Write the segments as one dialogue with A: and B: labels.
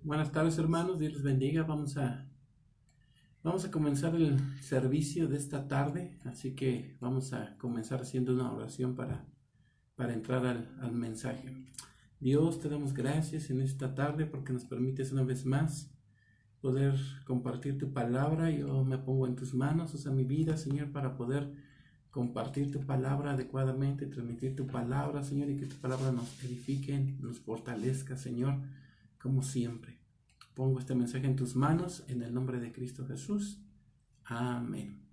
A: Buenas tardes, hermanos, Dios les bendiga. Vamos a comenzar el servicio de esta tarde, así que vamos a comenzar haciendo una oración para entrar al mensaje. Dios, te damos gracias en esta tarde porque nos permites una vez más poder compartir tu palabra. Yo me pongo en tus manos, usa mi vida, Señor, para poder compartir tu palabra adecuadamente, transmitir tu palabra, Señor, y que tu palabra nos edifique, nos fortalezca, Señor, como siempre. Pongo este mensaje en tus manos, en el nombre de Cristo Jesús. Amén.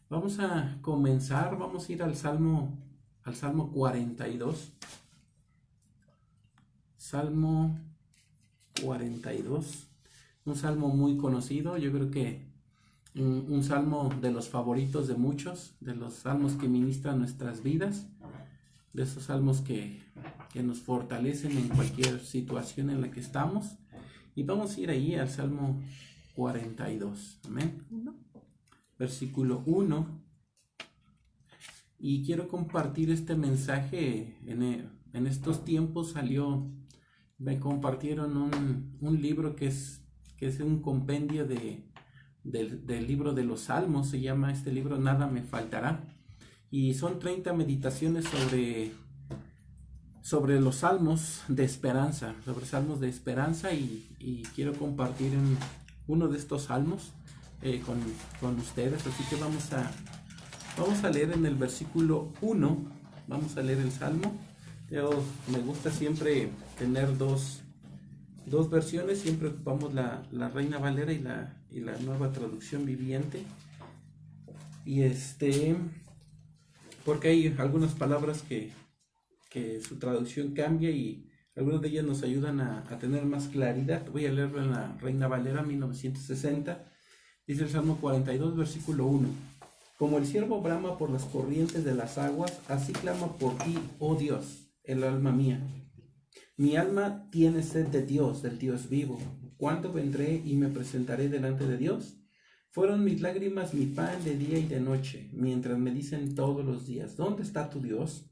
A: Vamos a comenzar, vamos a ir al Salmo 42. Salmo 42, un salmo muy conocido, yo creo que un salmo de los favoritos de muchos, de los salmos que ministran nuestras vidas, de esos salmos que nos fortalecen en cualquier situación en la que estamos. Y vamos a ir ahí al Salmo 42, amén. Versículo 1. Y quiero compartir este mensaje. En estos tiempos me compartieron un libro que es un compendio del libro de los Salmos. Se llama este libro Nada me faltará. Y son 30 meditaciones sobre los salmos de esperanza, y quiero compartir uno de estos salmos con ustedes. Así que vamos a leer en el versículo 1, vamos a leer el salmo. Me gusta siempre tener dos versiones, siempre ocupamos la Reina Valera y la Nueva Traducción Viviente, y porque hay algunas palabras que su traducción cambia y algunas de ellas nos ayudan a tener más claridad. Voy a leerlo en la Reina Valera 1960. Dice el Salmo 42, versículo 1. Como el ciervo brama por las corrientes de las aguas, así clama por ti, oh Dios, el alma mía. Mi alma tiene sed de Dios, del Dios vivo. ¿Cuándo vendré y me presentaré delante de Dios? Fueron mis lágrimas mi pan de día y de noche, mientras me dicen todos los días, ¿dónde está tu Dios?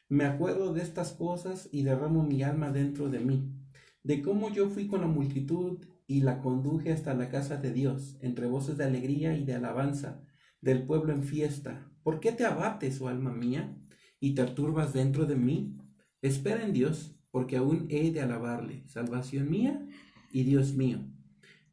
A: Me acuerdo de estas cosas y derramo mi alma dentro de mí, de cómo yo fui con la multitud y la conduje hasta la casa de Dios, entre voces de alegría y de alabanza, del pueblo en fiesta. ¿Por qué te abates, oh alma mía, y te turbas dentro de mí? Espera en Dios, porque aún he de alabarle, salvación mía y Dios mío.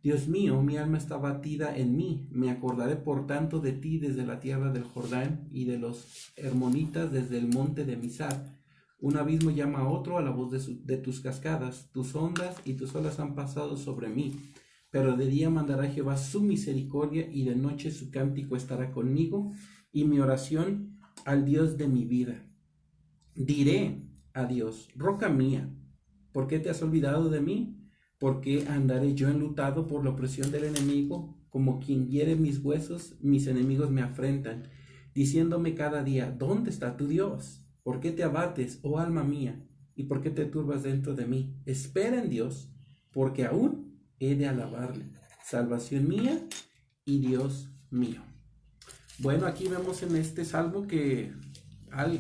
A: Dios mío, mi alma está batida en mí, me acordaré por tanto de ti desde la tierra del Jordán y de los hermonitas desde el monte de Misar. Un abismo llama a otro a la voz de tus cascadas, tus ondas y tus olas han pasado sobre mí. Pero de día mandará Jehová su misericordia y de noche su cántico estará conmigo y mi oración al Dios de mi vida. Diré a Dios, roca mía, ¿por qué te has olvidado de mí? ¿Por qué andaré yo enlutado por la opresión del enemigo? Como quien hiere mis huesos, mis enemigos me afrentan, diciéndome cada día, ¿dónde está tu Dios? ¿Por qué te abates, oh alma mía? ¿Y por qué te turbas dentro de mí? Espera en Dios, porque aún he de alabarle, salvación mía y Dios mío. Bueno, aquí vemos en este salmo que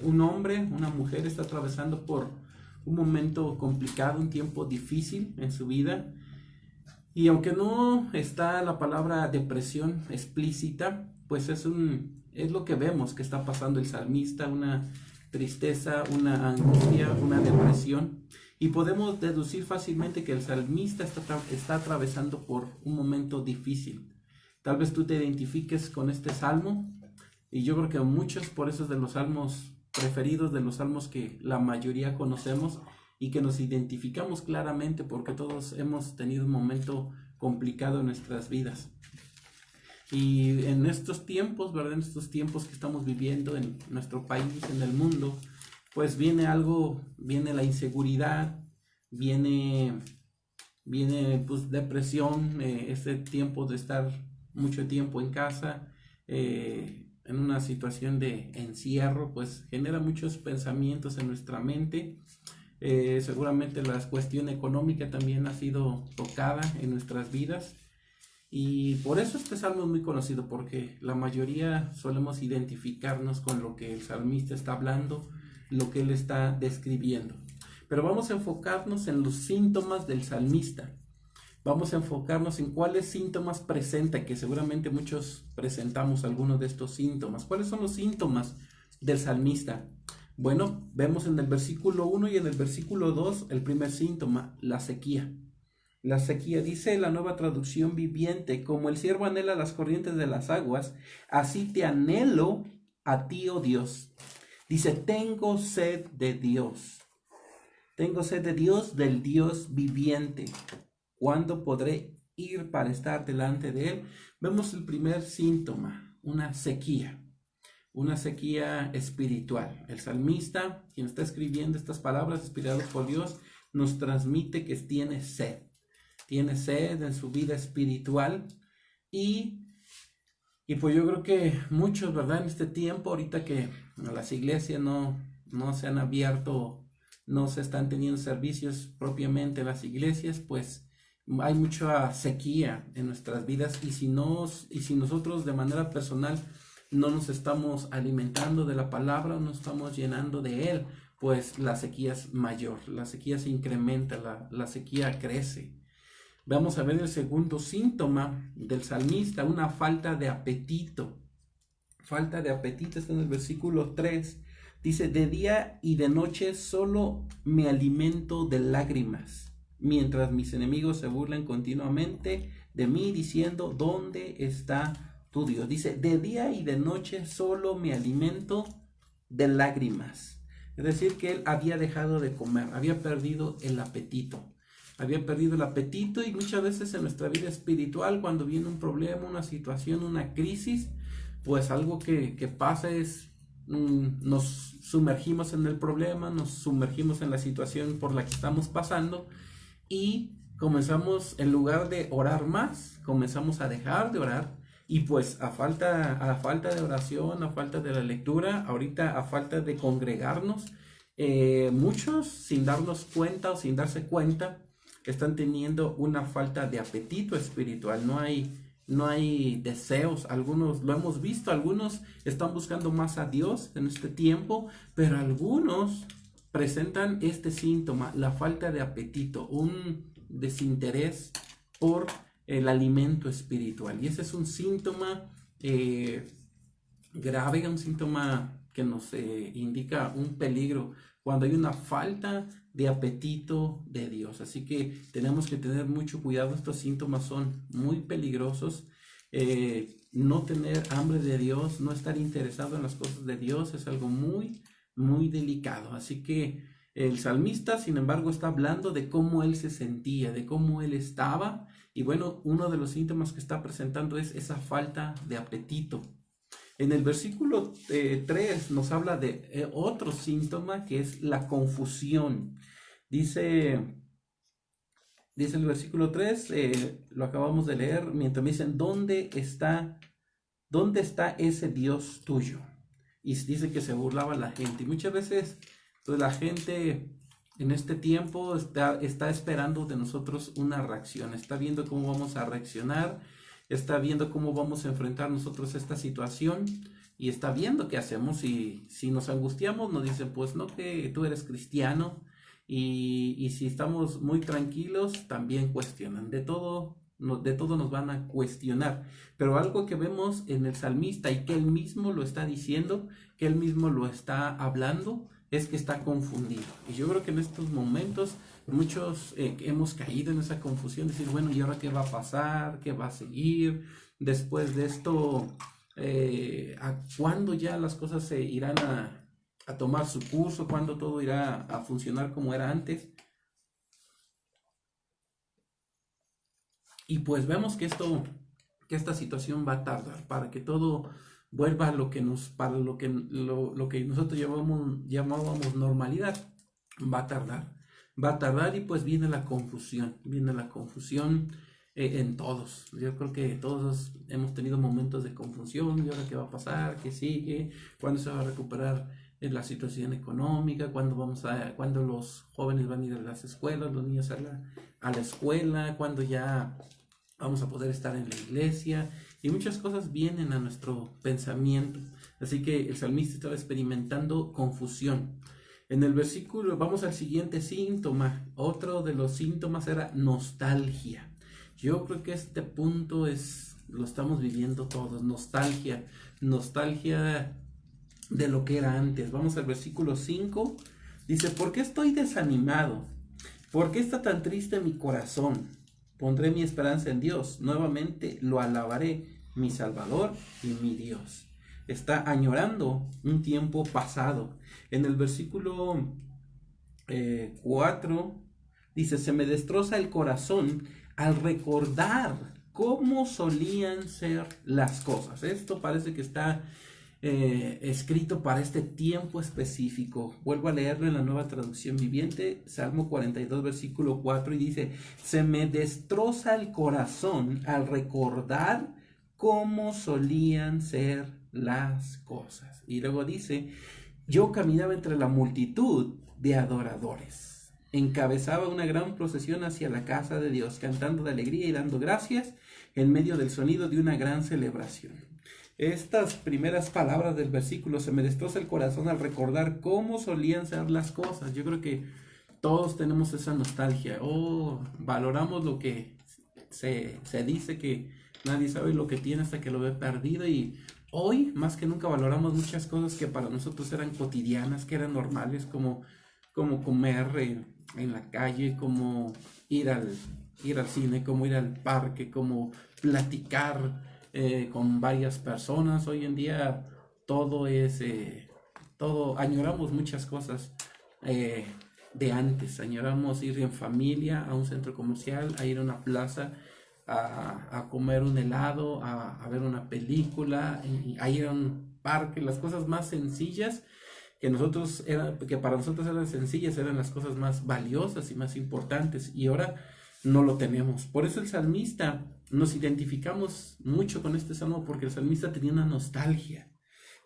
A: un hombre, una mujer está atravesando por un momento complicado, un tiempo difícil en su vida. Y aunque no está la palabra depresión explícita, pues es lo que vemos que está pasando el salmista, una tristeza, una angustia, una depresión. Y podemos deducir fácilmente que el salmista está atravesando por un momento difícil. Tal vez tú te identifiques con este salmo, y yo creo que muchos, por eso es de los salmos preferidos, de los salmos que la mayoría conocemos y que nos identificamos claramente, porque todos hemos tenido un momento complicado en nuestras vidas. Y en estos tiempos, ¿verdad? En estos tiempos que estamos viviendo en nuestro país, en el mundo, pues viene la inseguridad, viene pues depresión, este tiempo de estar mucho tiempo en casa, en una situación de encierro, pues genera muchos pensamientos en nuestra mente. Seguramente la cuestión económica también ha sido tocada en nuestras vidas, y por eso este salmo es muy conocido, porque la mayoría solemos identificarnos con lo que el salmista está hablando, lo que él está describiendo. Pero vamos a enfocarnos en los síntomas del salmista. vamos a enfocarnos en cuáles síntomas presenta, que seguramente muchos presentamos algunos de estos síntomas. ¿Cuáles son los síntomas del salmista? Bueno, vemos en el versículo 1 y en el versículo 2 el primer síntoma, la sequía. La sequía, dice la Nueva Traducción Viviente: como el siervo anhela las corrientes de las aguas, así te anhelo a ti, oh Dios. Dice, tengo sed de Dios. Tengo sed de Dios, del Dios viviente. ¿Cuándo podré ir para estar delante de Él? Vemos el primer síntoma, una sequía espiritual. El salmista, quien está escribiendo estas palabras inspiradas por Dios, nos transmite que tiene sed en su vida espiritual y pues yo creo que muchos, ¿verdad? En este tiempo, ahorita que las iglesias no se han abierto, no se están teniendo servicios propiamente en las iglesias, pues hay mucha sequía en nuestras vidas y si nosotros de manera personal no nos estamos alimentando de la palabra, no estamos llenando de Él, pues la sequía es mayor, la sequía se incrementa, la sequía crece. Vamos a ver el segundo síntoma del salmista, una falta de apetito. Falta de apetito está en el versículo 3. Dice, de día y de noche solo me alimento de lágrimas, mientras mis enemigos se burlan continuamente de mí, diciendo, ¿dónde está tu Dios? Dice, de día y de noche solo me alimento de lágrimas. Es decir, que él había dejado de comer, había perdido el apetito. Y muchas veces en nuestra vida espiritual, cuando viene un problema, una situación, una crisis, pues algo que pasa es nos sumergimos en el problema, nos sumergimos en la situación por la que estamos pasando y comenzamos, en lugar de orar más, comenzamos a dejar de orar. Y pues a falta de oración, a falta de la lectura, ahorita a falta de congregarnos, muchos sin darnos cuenta o sin darse cuenta están teniendo una falta de apetito espiritual, no hay deseos. Algunos lo hemos visto, algunos están buscando más a Dios en este tiempo, pero algunos presentan este síntoma, la falta de apetito, un desinterés por el alimento espiritual. Y ese es un síntoma grave, un síntoma que nos indica un peligro cuando hay una falta de apetito de Dios. Así que tenemos que tener mucho cuidado. Estos síntomas son muy peligrosos. No tener hambre de Dios, no estar interesado en las cosas de Dios es algo muy, muy delicado. Así que el salmista, sin embargo, está hablando de cómo él se sentía, de cómo él estaba. Y bueno, uno de los síntomas que está presentando es esa falta de apetito. En el versículo 3 nos habla de otro síntoma que es la confusión. Dice el versículo 3, lo acabamos de leer, mientras me dicen, ¿dónde está ese Dios tuyo? Y dice que se burlaba la gente. Y muchas veces pues, la gente en este tiempo está esperando de nosotros una reacción, está viendo cómo vamos a reaccionar, está viendo cómo vamos a enfrentar nosotros esta situación y está viendo qué hacemos. Y si nos angustiamos nos dicen, pues no, que tú eres cristiano. Y si estamos muy tranquilos también cuestionan, de todo nos van a cuestionar. Pero algo que vemos en el salmista y que él mismo lo está diciendo, que él mismo lo está hablando, es que está confundido. Y yo creo que en estos momentos muchos hemos caído en esa confusión, decir, bueno, ¿y ahora qué va a pasar? ¿Qué va a seguir? Después de esto, ¿a cuándo ya las cosas se irán a tomar su curso? ¿Cuándo todo irá a funcionar como era antes? Y pues vemos que esta situación va a tardar para que todo vuelva a lo que lo que nosotros llamábamos normalidad. Va a tardar y pues viene la confusión en todos. Yo creo que todos hemos tenido momentos de confusión. ¿Y ahora qué va a pasar? ¿Qué sigue? ¿Cuándo se va a recuperar la situación económica? ¿Cuándo los jóvenes van a ir a las escuelas, los niños a la escuela? ¿Cuándo ya vamos a poder estar en la iglesia? Y muchas cosas vienen a nuestro pensamiento. Así que el salmista estaba experimentando confusión. En el versículo, vamos al siguiente síntoma. Otro de los síntomas era nostalgia. Yo creo que este punto lo estamos viviendo todos, nostalgia, nostalgia de lo que era antes. Vamos al versículo 5, dice, ¿por qué estoy desanimado? ¿Por qué está tan triste mi corazón? Pondré mi esperanza en Dios, nuevamente lo alabaré, mi Salvador y mi Dios. Está añorando un tiempo pasado. En el versículo 4 dice, se me destroza el corazón al recordar cómo solían ser las cosas. Esto parece que está escrito para este tiempo específico. Vuelvo a leerlo en la Nueva Traducción Viviente, Salmo 42, versículo 4, y dice, se me destroza el corazón al recordar cómo solían ser las cosas. Y luego dice, yo caminaba entre la multitud de adoradores, encabezaba una gran procesión hacia la casa de Dios, cantando de alegría y dando gracias en medio del sonido de una gran celebración. Estas primeras palabras del versículo, se me destroza el corazón al recordar cómo solían ser las cosas. Yo creo que todos tenemos esa nostalgia. Valoramos lo que se dice que nadie sabe lo que tiene hasta que lo ve perdido, y hoy más que nunca valoramos muchas cosas que para nosotros eran cotidianas, que eran normales, como comer en la calle, como ir al cine, como ir al parque, como platicar con varias personas. Hoy en día todo añoramos muchas cosas de antes. Añoramos ir en familia a un centro comercial, a ir a una plaza, a comer un helado, a ver una película, a ir a un parque. Las cosas más sencillas que para nosotros eran sencillas, eran las cosas más valiosas y más importantes, y ahora no lo tenemos. Por eso el salmista, nos identificamos mucho con este salmo, porque el salmista tenía una nostalgia.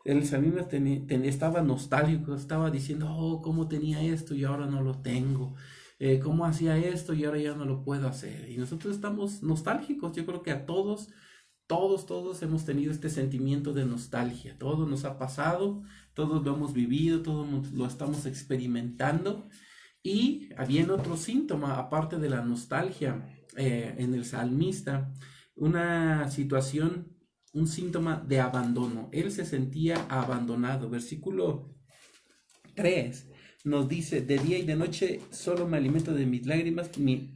A: El salmista estaba nostálgico, estaba diciendo, cómo tenía esto y ahora no lo tengo, cómo hacía esto y ahora ya no lo puedo hacer. Y nosotros estamos nostálgicos. Yo creo que a todos hemos tenido este sentimiento de nostalgia. Todo nos ha pasado, todos lo hemos vivido, todos lo estamos experimentando. Y había otro síntoma, aparte de la nostalgia, en el salmista, una situación, un síntoma de abandono. Él se sentía abandonado. Versículo 3 nos dice, de día y de noche solo me alimento de mis lágrimas,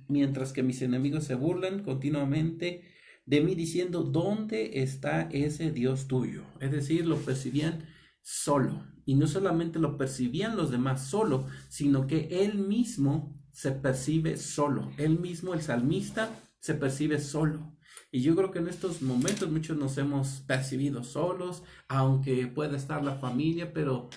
A: mientras que mis enemigos se burlan continuamente de mí, diciendo, ¿dónde está ese Dios tuyo? Es decir, lo percibían solo. Y no solamente lo percibían los demás solo, sino que él mismo se percibe solo. Él mismo, el salmista, se percibe solo. Y yo creo que en estos momentos muchos nos hemos percibido solos, aunque pueda estar la familia, pero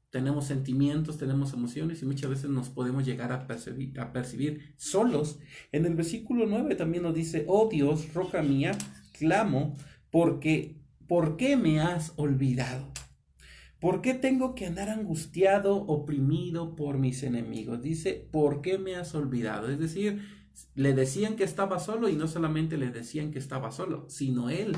A: tenemos sentimientos, tenemos emociones, y muchas veces nos podemos llegar a percibir solos. En el versículo 9 también nos dice, oh Dios, roca mía, clamo, ¿por qué me has olvidado? ¿Por qué tengo que andar angustiado, oprimido por mis enemigos? Dice, ¿por qué me has olvidado? Es decir, le decían que estaba solo, y no solamente le decían que estaba solo, sino él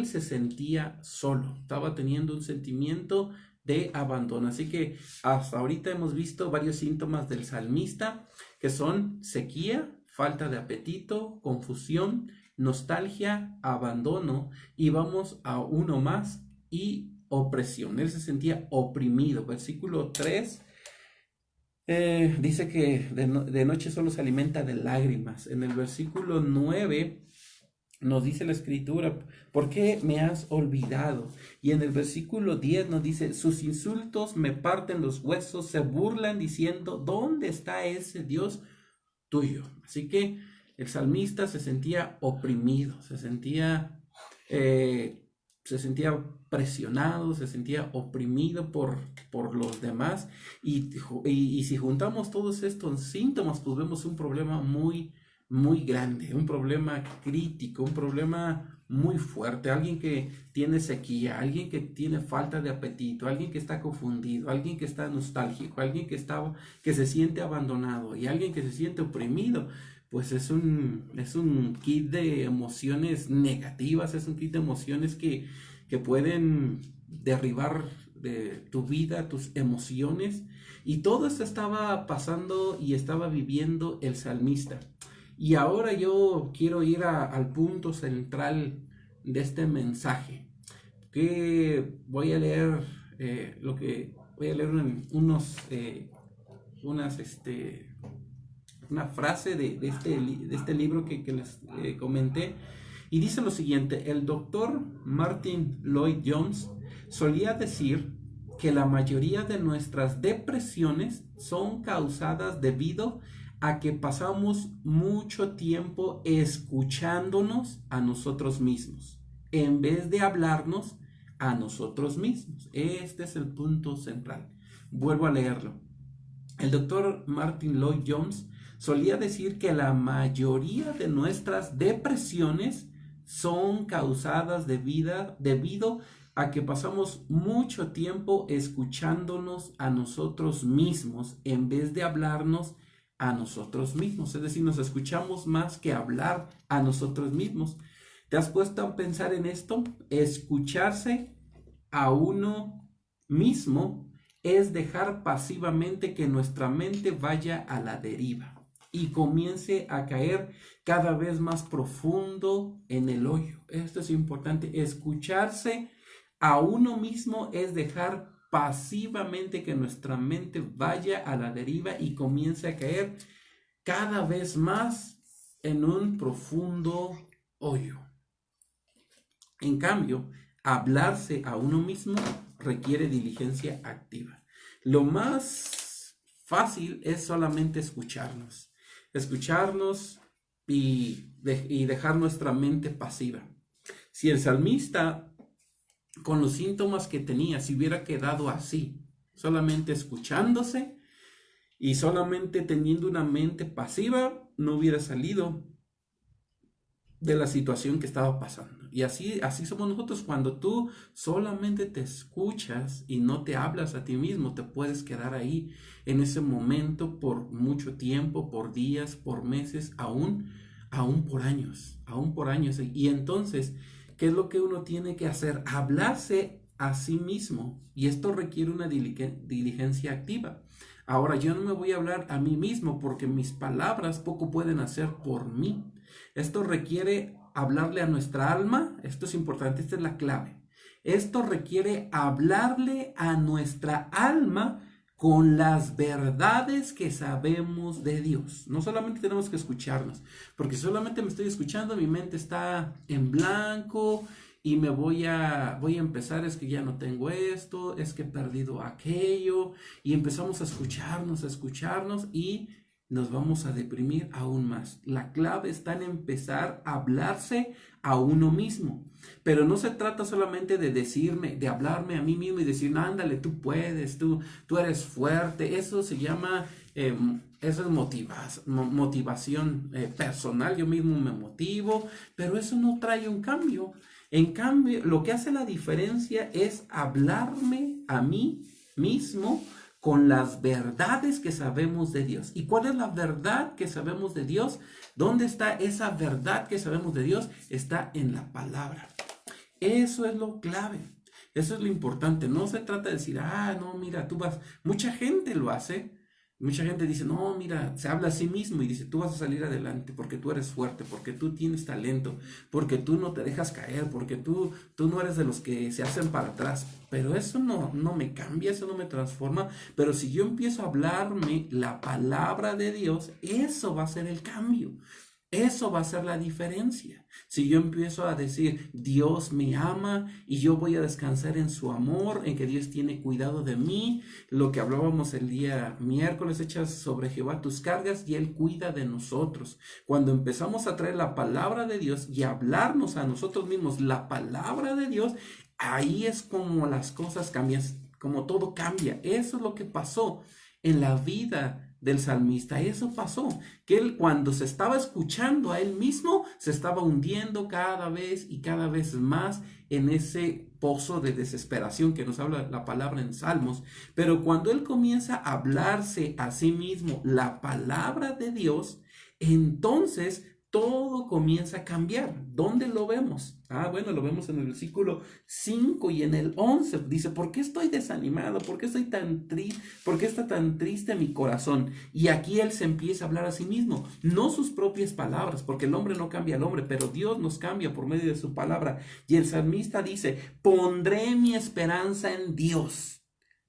A: se sentía solo, estaba teniendo un sentimiento de abandono. Así que hasta ahorita hemos visto varios síntomas del salmista, que son sequía, falta de apetito, confusión, nostalgia, abandono, y vamos a uno más, y opresión. Él se sentía oprimido. Versículo 3 dice que de noche solo se alimenta de lágrimas. En el versículo 9 nos dice la escritura, ¿por qué me has olvidado? Y en el versículo 10 nos dice, sus insultos me parten los huesos, se burlan diciendo, ¿dónde está ese Dios tuyo? Así que el salmista se sentía oprimido, se sentía presionado, se sentía oprimido por los demás. Y si juntamos todos estos síntomas, pues vemos un problema muy grande, un problema crítico, un problema muy fuerte. Alguien que tiene sequía, alguien que tiene falta de apetito, alguien que está confundido, alguien que está nostálgico, alguien que se siente abandonado, y alguien que se siente oprimido. Pues es un kit de emociones negativas, es un kit de emociones que pueden derribar de tu vida, tus emociones. Y todo esto estaba pasando y estaba viviendo el salmista. Y ahora yo quiero ir al punto central de este mensaje, que voy a leer una frase de este libro que les comenté, y dice lo siguiente: el doctor Martin Lloyd Jones solía decir que la mayoría de nuestras depresiones son causadas debido a que pasamos mucho tiempo escuchándonos a nosotros mismos, en vez de hablarnos a nosotros mismos. Este es el punto central. Vuelvo a leerlo. El doctor Martin Lloyd Jones solía decir que la mayoría de nuestras depresiones son causadas debido a que pasamos mucho tiempo escuchándonos a nosotros mismos en vez de hablarnos a nosotros mismos. Es decir, nos escuchamos más que hablar a nosotros mismos. ¿Te has puesto a pensar en esto? Escucharse a uno mismo es dejar pasivamente que nuestra mente vaya a la deriva y comience a caer cada vez más profundo en el hoyo. Esto es importante. Escucharse a uno mismo es dejar pasivamente que nuestra mente vaya a la deriva y comience a caer cada vez más en un profundo hoyo. En cambio, hablarse a uno mismo requiere diligencia activa. Lo más fácil es solamente escucharnos y dejar nuestra mente pasiva. Si el salmista, con los síntomas que tenía, si hubiera quedado así, solamente escuchándose y solamente teniendo una mente pasiva, no hubiera salido de la situación que estaba pasando. Y así somos nosotros. Cuando tú solamente te escuchas y no te hablas a ti mismo, te puedes quedar ahí en ese momento por mucho tiempo, por días, por meses, aún por años. Y entonces, ¿qué es lo que uno tiene que hacer? Hablarse a sí mismo. Y esto requiere una diligencia activa. Ahora, yo no me voy a hablar a mí mismo porque mis palabras poco pueden hacer por mí. Esto requiere hablarle a nuestra alma. Esto es importante, esta es la clave. Esto requiere hablarle a nuestra alma con las verdades que sabemos de Dios. No solamente tenemos que escucharnos, porque si solamente me estoy escuchando, mi mente está en blanco y me voy a empezar, es que ya no tengo esto, es que he perdido aquello, y empezamos a escucharnos y nos vamos a deprimir aún más. La clave está en empezar a hablarse a uno mismo. Pero no se trata solamente de hablarme a mí mismo y decir, ándale, tú puedes, tú eres fuerte. Eso se llama, eso es motivación personal. Yo mismo me motivo, pero eso no trae un cambio. En cambio, lo que hace la diferencia es hablarme a mí mismo con las verdades que sabemos de Dios. ¿Y cuál es la verdad que sabemos de Dios? ¿Dónde está esa verdad que sabemos de Dios? Está en la palabra. Eso es lo clave. Eso es lo importante. No se trata de decir, no, mira, tú vas. Mucha gente lo hace. Mucha gente dice, no, mira, se habla a sí mismo y dice, tú vas a salir adelante porque tú eres fuerte, porque tú tienes talento, porque tú no te dejas caer, porque tú no eres de los que se hacen para atrás. Pero eso no me cambia, eso no me transforma. Pero si yo empiezo a hablarme la palabra de Dios, eso va a ser el cambio. Eso va a ser la diferencia. Si yo empiezo a decir, Dios me ama y yo voy a descansar en su amor, en que Dios tiene cuidado de mí, lo que hablábamos el día miércoles, echas sobre Jehová tus cargas y Él cuida de nosotros. Cuando empezamos a traer la palabra de Dios y hablarnos a nosotros mismos la palabra de Dios, ahí es como las cosas cambian, como todo cambia. Eso es lo que pasó en la vida del salmista. Eso pasó, que él, cuando se estaba escuchando a él mismo, se estaba hundiendo cada vez más en ese pozo de desesperación que nos habla la palabra en Salmos. Pero cuando él comienza a hablarse a sí mismo la palabra de Dios, entonces todo comienza a cambiar. ¿Dónde lo vemos? Bueno, lo vemos en el versículo 5 y en el 11. Dice, ¿por qué estoy desanimado? ¿Por qué estoy tan triste? ¿Por qué está tan triste mi corazón? Y aquí él se empieza a hablar a sí mismo, no sus propias palabras, porque el hombre no cambia al hombre, pero Dios nos cambia por medio de su palabra. Y el salmista dice, pondré mi esperanza en Dios.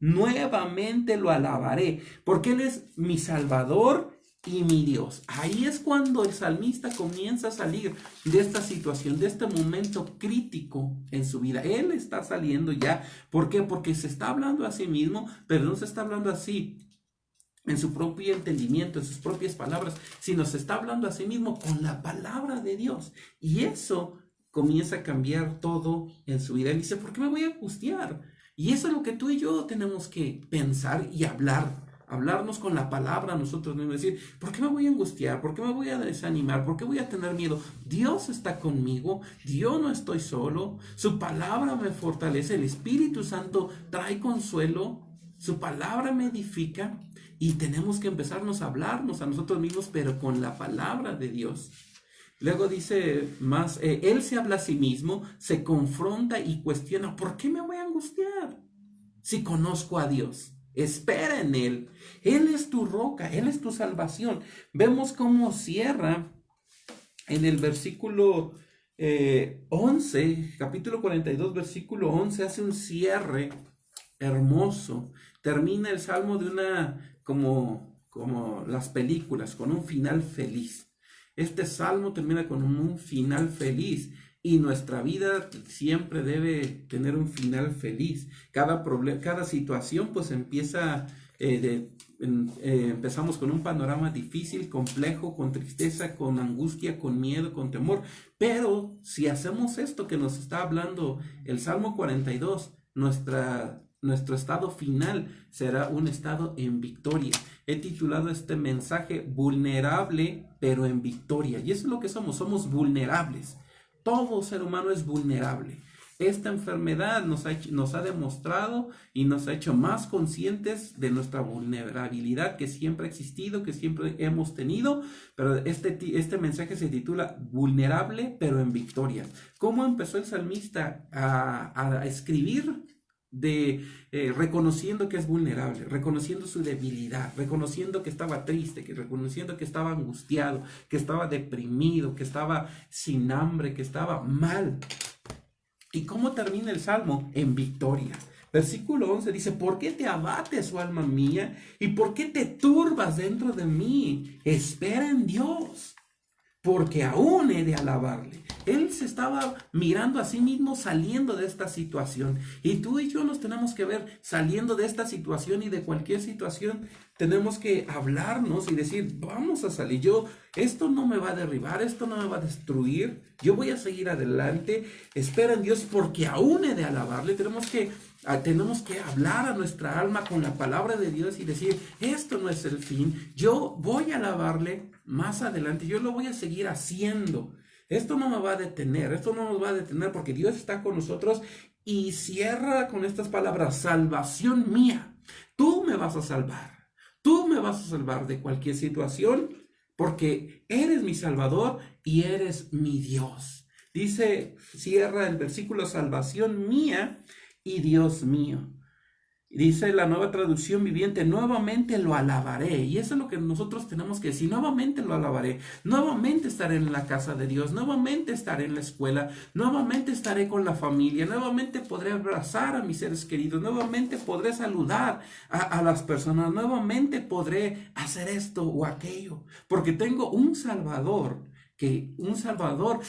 A: Nuevamente lo alabaré, porque Él es mi Salvador y mi Dios. Ahí es cuando el salmista comienza a salir de esta situación, de este momento crítico en su vida. Él está saliendo ya. ¿Por qué? Porque se está hablando a sí mismo, pero no se está hablando así en su propio entendimiento, en sus propias palabras, sino se está hablando a sí mismo con la palabra de Dios. Y eso comienza a cambiar todo en su vida. Él dice, ¿por qué me voy a angustiar? Y eso es lo que tú y yo tenemos que pensar y hablarnos con la palabra nosotros mismos, decir, ¿por qué me voy a angustiar? ¿Por qué me voy a desanimar? ¿Por qué voy a tener miedo? Dios está conmigo, yo no estoy solo, su palabra me fortalece, el Espíritu Santo trae consuelo, su palabra me edifica y tenemos que empezarnos a hablarnos a nosotros mismos, pero con la palabra de Dios. Luego dice más, él se habla a sí mismo, se confronta y cuestiona, ¿por qué me voy a angustiar? Si conozco a Dios, espera en Él. Él es tu roca, Él es tu salvación. Vemos cómo cierra en el versículo 11, capítulo 42, versículo 11, hace un cierre hermoso. Termina el salmo de como las películas, con un final feliz. Este salmo termina con un final feliz y nuestra vida siempre debe tener un final feliz. Cada situación pues empieza, empezamos con un panorama difícil, complejo, con tristeza, con angustia, con miedo, con temor. Pero si hacemos esto que nos está hablando el Salmo 42, nuestro estado final será un estado en victoria. He titulado este mensaje vulnerable pero en victoria, y eso es lo que somos vulnerables. Todo ser humano es vulnerable. Esta enfermedad nos ha demostrado y nos ha hecho más conscientes de nuestra vulnerabilidad que siempre ha existido, que siempre hemos tenido, pero este mensaje se titula Vulnerable pero en victoria. ¿Cómo empezó el salmista a escribir? Reconociendo que es vulnerable, reconociendo su debilidad, reconociendo que estaba triste, reconociendo que estaba angustiado, que estaba deprimido, que estaba sin hambre, que estaba mal. ¿Y cómo termina el salmo? En victoria. Versículo 11 dice, ¿por qué te abates, oh alma mía? ¿Y por qué te turbas dentro de mí? Espera en Dios, porque aún he de alabarle. Él se estaba mirando a sí mismo saliendo de esta situación. Y tú y yo nos tenemos que ver saliendo de esta situación y de cualquier situación. Tenemos que hablarnos y decir, vamos a salir. Esto no me va a derribar, esto no me va a destruir. Yo voy a seguir adelante. Espera en Dios porque aún he de alabarle. Tenemos que hablar a nuestra alma con la palabra de Dios y decir, esto no es el fin. Yo voy a alabarle más adelante. Yo lo voy a seguir haciendo. Esto no me va a detener, esto no nos va a detener porque Dios está con nosotros. Y cierra con estas palabras, salvación mía. Tú me vas a salvar. Tú me vas a salvar de cualquier situación porque eres mi Salvador y eres mi Dios. Cierra el versículo, salvación mía y Dios mío. Dice la Nueva Traducción Viviente, nuevamente lo alabaré. Y eso es lo que nosotros tenemos que decir, nuevamente lo alabaré. Nuevamente estaré en la casa de Dios, nuevamente estaré en la escuela, nuevamente estaré con la familia, nuevamente podré abrazar a mis seres queridos, nuevamente podré saludar a las personas, nuevamente podré hacer esto o aquello, porque tengo un Salvador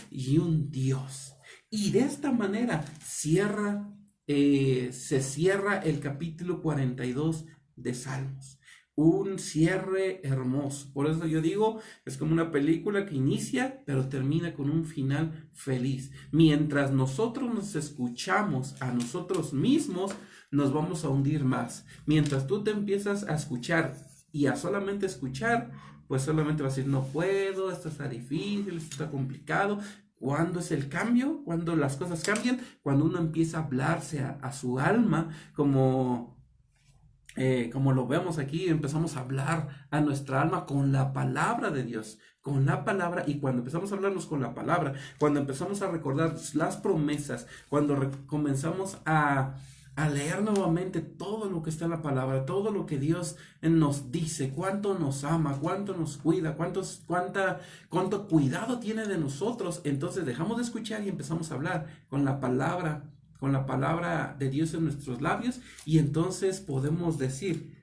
A: y un Dios. Y de esta manera se cierra el capítulo 42 de Salmos. Un cierre hermoso. Por eso yo digo, es como una película que inicia, pero termina con un final feliz. Mientras nosotros nos escuchamos a nosotros mismos, nos vamos a hundir más. Mientras tú te empiezas a escuchar y a solamente escuchar, pues solamente vas a decir, no puedo, esto está difícil, esto está complicado. ¿Cuándo es el cambio? Cuando las cosas cambian, cuando uno empieza a hablarse a su alma como como lo vemos aquí, empezamos a hablar a nuestra alma con la palabra de Dios, con la palabra, y cuando empezamos a hablarnos con la palabra, cuando empezamos a recordar las promesas, cuando comenzamos a leer nuevamente todo lo que está en la palabra, todo lo que Dios nos dice, cuánto nos ama, cuánto nos cuida, cuánto cuidado tiene de nosotros, entonces dejamos de escuchar y empezamos a hablar con la palabra de Dios en nuestros labios, y entonces podemos decir,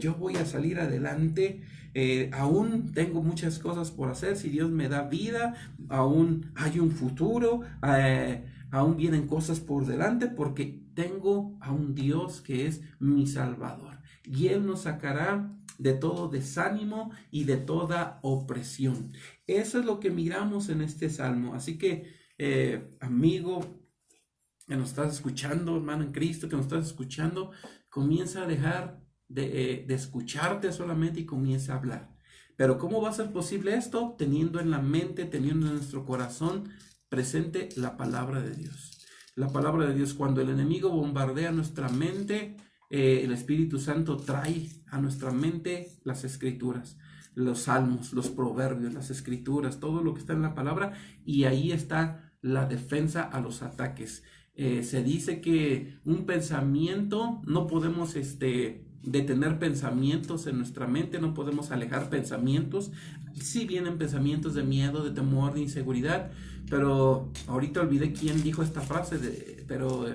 A: yo voy a salir adelante, aún tengo muchas cosas por hacer, si Dios me da vida, aún hay un futuro, aún vienen cosas por delante, porque tengo a un Dios que es mi Salvador, y Él nos sacará de todo desánimo y de toda opresión. Eso es lo que miramos en este salmo. Así que, amigo, que nos estás escuchando, hermano en Cristo, que nos estás escuchando, comienza a dejar de escucharte solamente y comienza a hablar. Pero ¿cómo va a ser posible esto? Teniendo en la mente, teniendo en nuestro corazón presente la palabra de Dios. La palabra de Dios, cuando el enemigo bombardea nuestra mente, el Espíritu Santo trae a nuestra mente las escrituras, los salmos, los proverbios, las escrituras, todo lo que está en la palabra, y ahí está la defensa a los ataques. Se dice que un pensamiento, no podemos detener pensamientos en nuestra mente, no podemos alejar pensamientos. Sí vienen pensamientos de miedo, de temor, de inseguridad, pero ahorita olvidé quién dijo esta frase, pero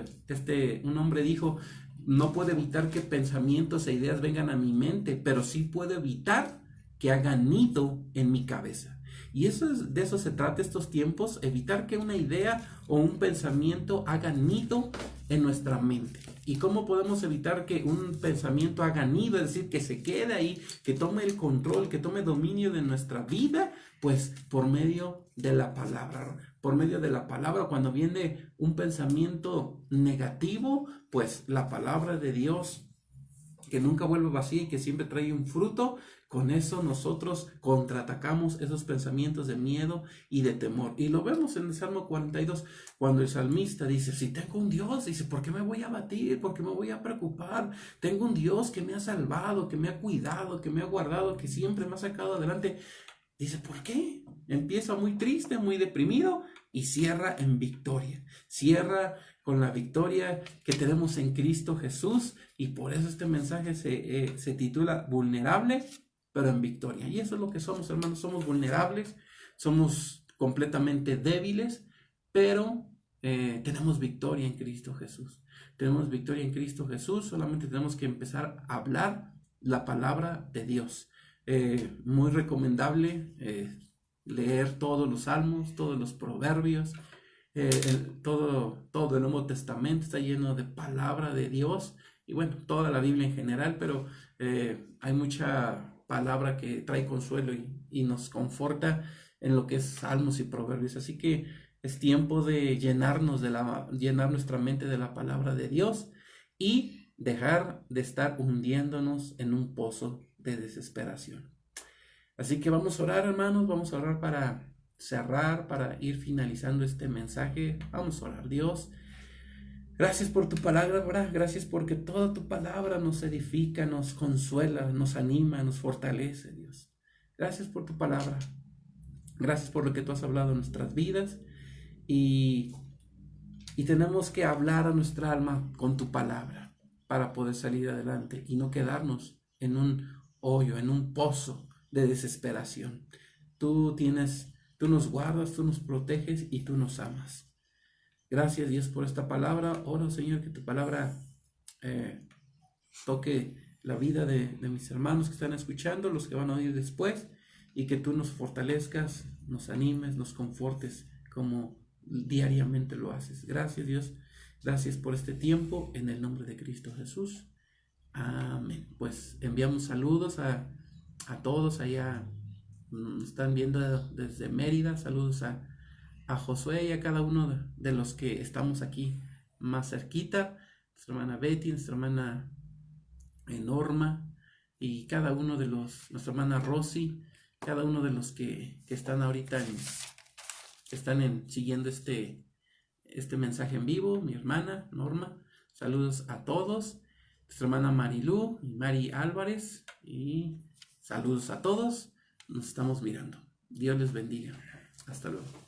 A: un hombre dijo, no puedo evitar que pensamientos e ideas vengan a mi mente, pero sí puedo evitar que hagan nido en mi cabeza. Y de eso se trata estos tiempos, evitar que una idea o un pensamiento haga nido en nuestra mente. ¿Y cómo podemos evitar que un pensamiento haga nido? Es decir, que se quede ahí, que tome el control, que tome dominio de nuestra vida, pues por medio de la palabra. Por medio de la palabra, cuando viene un pensamiento negativo, pues la palabra de Dios, que nunca vuelve vacía y que siempre trae un fruto, con eso nosotros contraatacamos esos pensamientos de miedo y de temor. Y lo vemos en el Salmo 42, cuando el salmista dice, si tengo un Dios, dice, ¿por qué me voy a abatir? ¿Por qué me voy a preocupar? Tengo un Dios que me ha salvado, que me ha cuidado, que me ha guardado, que siempre me ha sacado adelante. Dice, ¿por qué? Empieza muy triste, muy deprimido, y cierra en victoria. Cierra con la victoria que tenemos en Cristo Jesús, y por eso este mensaje se titula Vulnerable, pero en victoria. Y eso es lo que somos, hermanos. Somos vulnerables, somos completamente débiles, pero tenemos victoria en Cristo Jesús. Tenemos victoria en Cristo Jesús, solamente tenemos que empezar a hablar la palabra de Dios. Muy recomendable leer todos los salmos, todos los proverbios, todo el Nuevo Testamento está lleno de palabra de Dios, y bueno, toda la Biblia en general, pero hay mucha palabra que trae consuelo y nos conforta en lo que es salmos y proverbios. Así que es tiempo de llenar nuestra mente de la palabra de Dios y dejar de estar hundiéndonos en un pozo de desesperación. Así que vamos a orar, hermanos, vamos a orar para cerrar, para ir finalizando este mensaje. Vamos a orar. Dios, gracias por tu palabra, gracias porque toda tu palabra nos edifica, nos consuela, nos anima, nos fortalece, Dios. Gracias por tu palabra, gracias por lo que tú has hablado en nuestras vidas, y tenemos que hablar a nuestra alma con tu palabra para poder salir adelante y no quedarnos en un hoyo, en un pozo de desesperación. Tú nos guardas, tú nos proteges y tú nos amas. Gracias, Dios, por esta palabra. Oro, Señor, que tu palabra toque la vida de mis hermanos que están escuchando, los que van a oír después, y que tú nos fortalezcas, nos animes, nos confortes como diariamente lo haces. Gracias, Dios. Gracias por este tiempo, en el nombre de Cristo Jesús. Amén. Pues enviamos saludos a todos allá. Están viendo desde Mérida. Saludos a Josué y a cada uno de los que estamos aquí más cerquita. Nuestra hermana Betty, nuestra hermana Norma, y cada uno de nuestra hermana Rosy, cada uno de los que están ahorita siguiendo este mensaje en vivo. Mi hermana Norma, saludos a todos. nuestra hermana Marilú y Mari Álvarez. Y saludos a todos. Nos estamos mirando. Dios les bendiga. Hasta luego.